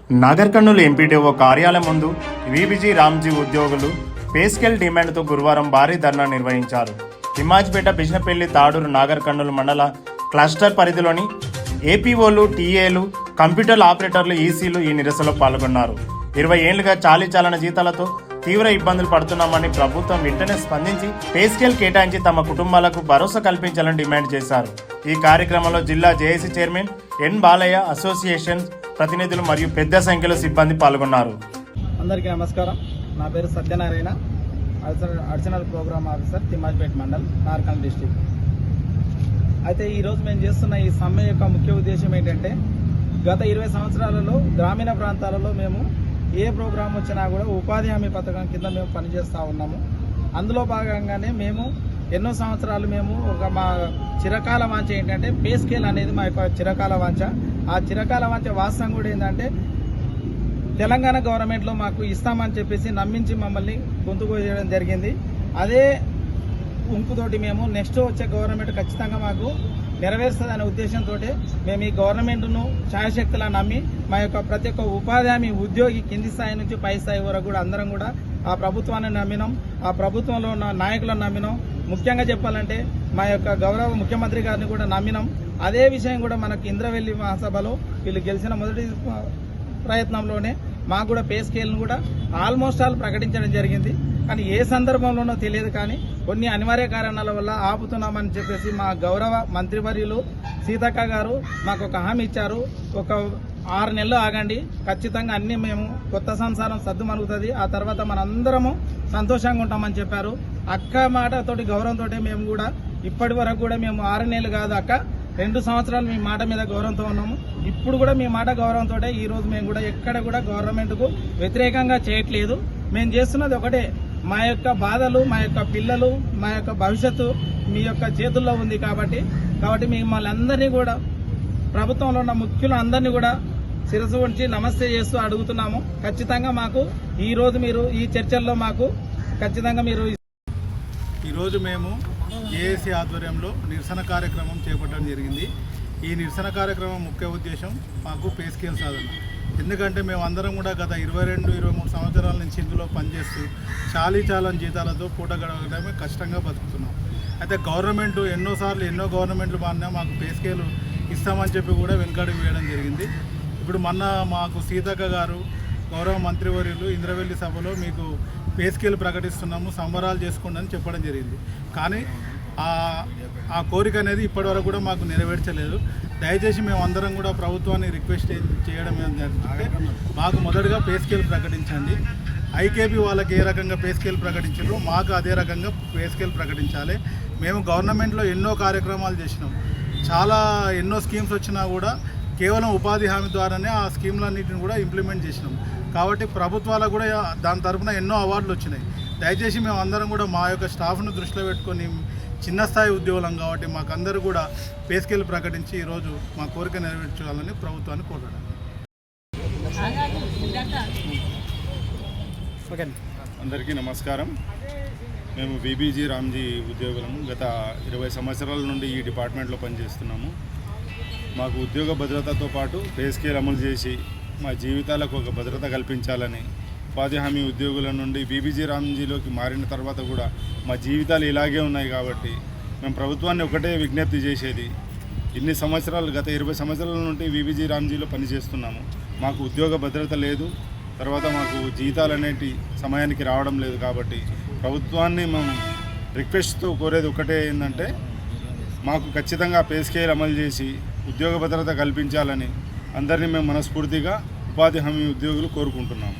Nagar Kurnool MPDO కార్యాలయం ముందు VBG Ramji ఉద్యోగులు పే స్కేల్ డిమాండ్తో గురువారం భారీ ధర్నా నిర్వహించారు. తిమ్మాజిపేట, బిజినపల్లి, తాడూరు, నాగర్ కర్నూలు మండల క్లస్టర్ పరిధిలోని ఏపీఓలు, టీఏలు, కంప్యూటర్ ఆపరేటర్లు, ఈసీలు ఈ నిరసనలో పాల్గొన్నారు. 20 ఏళ్లుగా చాలీచాలన జీతాలతో తీవ్ర ఇబ్బందులు పడుతున్నామని ప్రభుత్వం వెంటనే స్పందించి పే స్కేల్ కేటాయించి తమ కుటుంబాలకు భరోసా కల్పించాలని డిమాండ్ చేశారు. ఈ కార్యక్రమంలో జిల్లా JAC chairman N Balayya, association ప్రతినిధులు మరియు పెద్ద సంఖ్యలో సిబ్బంది పాల్గొన్నారు. అందరికీ నమస్కారం. నా పేరు Satyanarayana, additional program officer, Thimmajipet mandal, నార్కల్ డిస్టిక్. అయితే ఈరోజు మేము చేస్తున్న ఈ సమ్మె యొక్క ముఖ్య ఉద్దేశం ఏంటంటే, గత 20 సంవత్సరాలలో గ్రామీణ ప్రాంతాలలో మేము ఏ ప్రోగ్రాం వచ్చినా కూడా ఉపాధి హామీ పథకం కింద మేము పనిచేస్తూ ఉన్నాము. అందులో భాగంగానే మేము ఎన్నో సంవత్సరాలు మా చిరకాల వాంఛ ఏంటంటే పే స్కేల్ అనేది మా యొక్క చిరకాల వాంఛ. ఆ చిరకాల వాంఛ వాస్తవం కూడా ఏంటంటే, తెలంగాణ గవర్నమెంట్లో మాకు ఇస్తామని చెప్పేసి నమ్మించి మమ్మల్ని గొంతుకు చేయడం జరిగింది. అదే ఉంపుతోటి మేము నెక్స్ట్ వచ్చే గవర్నమెంట్ ఖచ్చితంగా మాకు నెరవేరుస్తుందనే ఉద్దేశంతో మేము ఈ గవర్నమెంట్ను ఛాయశక్తిలా నమ్మి మా యొక్క ప్రతి ఒక్క ఉపాధి హామీ ఉద్యోగి కింది స్థాయి నుంచి పై స్థాయి వరకు కూడా అందరం కూడా ఆ ప్రభుత్వాన్ని నమ్మినాం, ఆ ప్రభుత్వంలో ఉన్న నాయకులను నమ్మినాం. ముఖ్యంగా చెప్పాలంటే మా యొక్క గౌరవ ముఖ్యమంత్రి గారిని కూడా నమ్మినాం. అదే విషయం కూడా మనకు ఇంద్రవెల్లి మహాసభలో వీళ్ళు గెలిచిన మొదటి ప్రయత్నంలోనే మాకు కూడా పే స్కేల్ను కూడా ఆల్మోస్ట్ ఆల్ ప్రకటించడం జరిగింది. కానీ ఏ సందర్భంలోనో తెలియదు, కానీ కొన్ని అనివార్య కారణాల వల్ల ఆపుతున్నామని చెప్పేసి మా గౌరవ మంత్రివర్యులు సీతక్క గారు మాకు ఒక హామీ ఇచ్చారు. ఒక 6 నెలలు ఆగండి, ఖచ్చితంగా అన్ని మేము కొత్త సంసారం సర్దుమరుగుతుంది, ఆ తర్వాత మనందరము సంతోషంగా ఉంటామని చెప్పారు. అక్క మాటతోటి గౌరవంతో మేము కూడా ఇప్పటి వరకు కూడా మేము 6 నెలలు కాదు అక్క, 2 సంవత్సరాలు మీ మాట మీద గౌరవంతో ఉన్నాము. ఇప్పుడు కూడా మీ మాట గౌరవంతో ఈరోజు మేము కూడా ఎక్కడ కూడా గవర్నమెంట్కు వ్యతిరేకంగా చేయట్లేదు. మేము చేస్తున్నది ఒకటే, మా యొక్క బాధలు, మా యొక్క పిల్లలు, మా యొక్క భవిష్యత్తు మీ యొక్క చేతుల్లో ఉంది. కాబట్టి మిమ్మల్ని అందరినీ కూడా, ప్రభుత్వంలో ఉన్న ముఖ్యులు అందరినీ కూడా శిరస్సు ఉంచి నమస్తే చేస్తూ అడుగుతున్నాము. ఖచ్చితంగా మాకు ఈరోజు మీరు ఈ చర్చల్లో మాకు ఖచ్చితంగా మీరు ఈరోజు మేము జేఏసీ ఆధ్వర్యంలో నిరసన కార్యక్రమం చేపట్టడం జరిగింది. ఈ నిరసన కార్యక్రమం ముఖ్య ఉద్దేశం మాకు పే స్కేల్ సాధన. ఎందుకంటే మేము అందరం కూడా గత 22-23 సంవత్సరాల నుంచి ఇందులో పనిచేస్తూ చాలీచాలని జీతాలతో పూట గడవడమే కష్టంగా బతుకుతున్నాం. అయితే గవర్నమెంట్ ఎన్నో గవర్నమెంట్లు మారినా మాకు పే స్కేల్ ఇస్తామని చెప్పి కూడా వెనుకడుగు వేయడం జరిగింది. ఇప్పుడు మొన్న మాకు సీతక్క గారు, గౌరవ మంత్రివర్యులు ఇంద్రవెల్లి సభలో మీకు పే స్కేల్ ప్రకటిస్తున్నాము, సంబరాలు చేసుకోండి అని చెప్పడం జరిగింది. కానీ ఆ కోరిక అనేది ఇప్పటివరకు కూడా మాకు నెరవేర్చలేదు. దయచేసి మేము అందరం కూడా ప్రభుత్వాన్ని రిక్వెస్ట్ చేయడం ఏంటంటే, మాకు మొదటగా పే స్కేల్ ప్రకటించండి. ఐకేపీ వాళ్ళకి ఏ రకంగా పే స్కేల్ ప్రకటించారో మాకు అదే రకంగా పే స్కేల్ ప్రకటించాలి. మేము గవర్నమెంట్లో ఎన్నో కార్యక్రమాలు చేసినాం, ఎన్నో స్కీమ్స్ వచ్చినా కూడా కేవలం ఉపాధి హామీ ద్వారానే ఆ స్కీమ్లన్నింటిని కూడా ఇంప్లిమెంట్ చేసినాం. కాబట్టి ప్రభుత్వాలకు కూడా దాని తరఫున ఎన్నో అవార్డులు వచ్చినాయి. దయచేసి మేము అందరం కూడా మా యొక్క స్టాఫ్ను దృష్టిలో పెట్టుకొని, చిన్న స్థాయి ఉద్యోగులం కాబట్టి మాకందరూ కూడా పే స్కేల్ ప్రకటించి ఈరోజు మా కోరిక నెరవేర్చాలని ప్రభుత్వాన్ని కోరడం. అందరికీ నమస్కారం. మేము వీబీజీ రామ్జీ ఉద్యోగులము. గత 20 సంవత్సరాల నుండి ఈ డిపార్ట్మెంట్లో పనిచేస్తున్నాము. మాకు ఉద్యోగ భద్రతతో పాటు పే స్కేల్ అమలు చేసి మా జీవితాలకు ఒక భద్రత కల్పించాలని, ఉపాధి హామీ ఉద్యోగుల నుండి వీబీజీ రామ్జీలోకి మారిన తర్వాత కూడా మా జీవితాలు ఇలాగే ఉన్నాయి. కాబట్టి మేము ప్రభుత్వాన్ని ఒకటే విజ్ఞప్తి చేసేది, ఇన్ని సంవత్సరాలు గత 20 సంవత్సరాల నుండి వీబీజీ రామ్జీలో పనిచేస్తున్నాము. మాకు ఉద్యోగ భద్రత లేదు, తర్వాత మాకు జీతాలు అనేటి సమయానికి రావడం లేదు. కాబట్టి ప్రభుత్వాన్ని మేము రిక్వెస్ట్తో కోరేది ఒకటే ఏంటంటే, మాకు ఖచ్చితంగా పే స్కేల్ అమలు చేసి ఉద్యోగ భద్రత కల్పించాలని అందరినీ మేము మనస్ఫూర్తిగా ఉపాధి హామీ ఉద్యోగులు కోరుకుంటున్నాము.